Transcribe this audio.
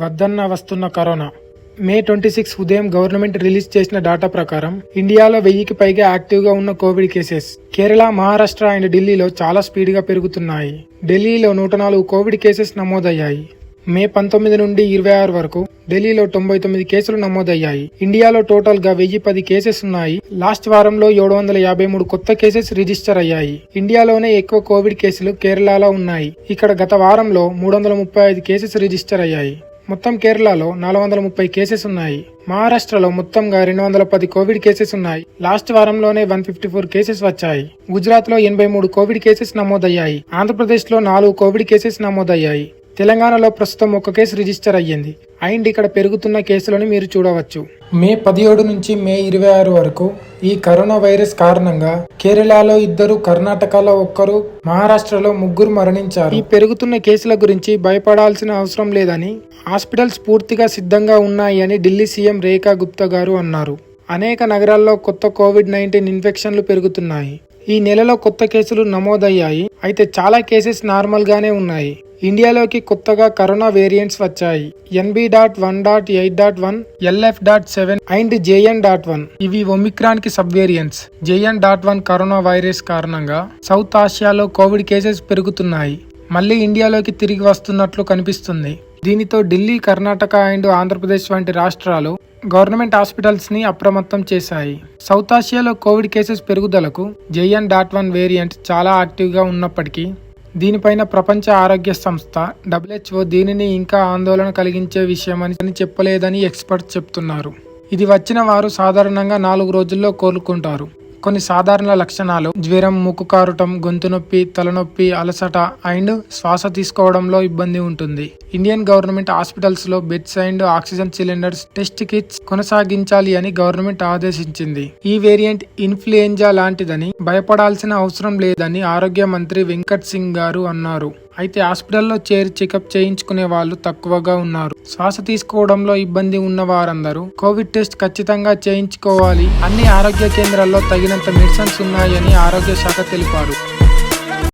వద్దన్న వస్తున్న కరోనా. మే 26 ఉదయం గవర్నమెంట్ రిలీజ్ చేసిన డాటా ప్రకారం ఇండియాలో 1000కి పైగా యాక్టివ్గా ఉన్న Covid cases Kerala, Maharashtra and ఢిల్లీలో చాలా స్పీడ్గా పెరుగుతున్నాయి. ఢిల్లీలో 104 కోవిడ్ కేసెస్ నమోదయ్యాయి. మే 19 నుండి 26 వరకు ఢిల్లీలో 99 కేసులు నమోదయ్యాయి. ఇండియాలో టోటల్ గా 1010 కేసెస్ ఉన్నాయి. లాస్ట్ వారంలో 753 కొత్త కేసెస్ రిజిస్టర్ అయ్యాయి. ఇండియాలోనే ఎక్కువ కోవిడ్ కేసులు కేరళలో ఉన్నాయి. ఇక్కడ గత వారంలో 335 కేసెస్ రిజిస్టర్ అయ్యాయి. మొత్తం కేరళలో 430 కేసెస్ ఉన్నాయి. మహారాష్ట్రలో మొత్తంగా 210 కోవిడ్ కేసెస్ ఉన్నాయి. లాస్ట్ వారంలోనే 154 కేసెస్ వచ్చాయి. గుజరాత్ లో 83 కోవిడ్ కేసెస్ నమోదయ్యాయి. ఆంధ్రప్రదేశ్ లో 4 కోవిడ్ కేసెస్ నమోదయ్యాయి. తెలంగాణలో ప్రస్తుతం 1 కేసు రిజిస్టర్ అయ్యింది. అండ్ ఇక్కడ పెరుగుతున్న కేసులను మీరు చూడవచ్చు. మే 17 నుంచి మే 26 వరకు ఈ కరోనా వైరస్ కారణంగా కేరళలో 2, కర్ణాటకలో 1, మహారాష్ట్రలో 3 మరణించారు. ఈ పెరుగుతున్న కేసుల గురించి భయపడాల్సిన అవసరం లేదని, హాస్పిటల్స్ పూర్తిగా సిద్ధంగా ఉన్నాయి అని ఢిల్లీ సీఎం రేఖా గుప్తా గారు అన్నారు. అనేక నగరాల్లో కొత్త కోవిడ్-19 ఇన్ఫెక్షన్లు పెరుగుతున్నాయి. ఈ నెలలో కొత్త కేసులు నమోదయ్యాయి. అయితే చాలా కేసెస్ నార్మల్ గానే ఉన్నాయి. ఇండియాలోకి కొత్తగా కరోనా వేరియంట్స్ వచ్చాయి. NB.1.8.1, LF.7 and JN.1. ఇవి ఒమిక్రాన్ కి sub variants. JN.1 corona virus కారణంగా సౌత్ ఆసియాలో కోవిడ్ కేసెస్ పెరుగుతున్నాయి. మళ్లీ ఇండియాలోకి తిరిగి వస్తున్నట్లు కనిపిస్తుంది. దీనితో ఢిల్లీ, కర్ణాటక అండ్ ఆంధ్రప్రదేశ్ వంటి రాష్ట్రాలు గవర్నమెంట్ హాస్పిటల్స్ ని అప్రమత్తం చేశాయి. సౌత్ ఆసియాలో కోవిడ్ కేసెస్ పెరుగుదలకు JN.1 వేరియంట్ చాలా యాక్టివ్ గా ఉన్నప్పటికీ దీనిపైన ప్రపంచ ఆరోగ్య సంస్థ WHO దీనిని ఇంకా ఆందోళన కలిగించే విషయమని చెప్పలేదని ఎక్స్పర్ట్స్ చెప్తున్నారు. ఇది వచ్చిన వారు సాధారణంగా 4 రోజుల్లో కోలుకుంటారు. కొన్ని సాధారణ లక్షణాలు జ్వరం, ముక్కు కారటం, గొంతు నొప్పి, తలనొప్పి, అలసట అండ్ శ్వాస తీసుకోవడంలో ఇబ్బంది ఉంటుంది. ఇండియన్ గవర్నమెంట్ హాస్పిటల్స్ లో beds and oxygen cylinders, test kits కొనసాగించాలి అని గవర్నమెంట్ ఆదేశించింది. ఈ వేరియంట్ ఇన్ఫ్లుయెంజా లాంటిదని భయపడాల్సిన అవసరం లేదని ఆరోగ్య మంత్రి వెంకట్ సింగ్ గారు అన్నారు. అయితే హాస్పిటల్లో చేరి చెకప్ చేయించుకునే వాళ్ళు తక్కువగా ఉన్నారు. శ్వాస తీసుకోవడంలో ఇబ్బంది ఉన్న వారందరూ కోవిడ్ టెస్ట్ ఖచ్చితంగా చేయించుకోవాలి. అన్ని ఆరోగ్య కేంద్రాల్లో తగినంత మెడిసిన్స్ ఉన్నాయని ఆరోగ్య శాఖ తెలిపారు.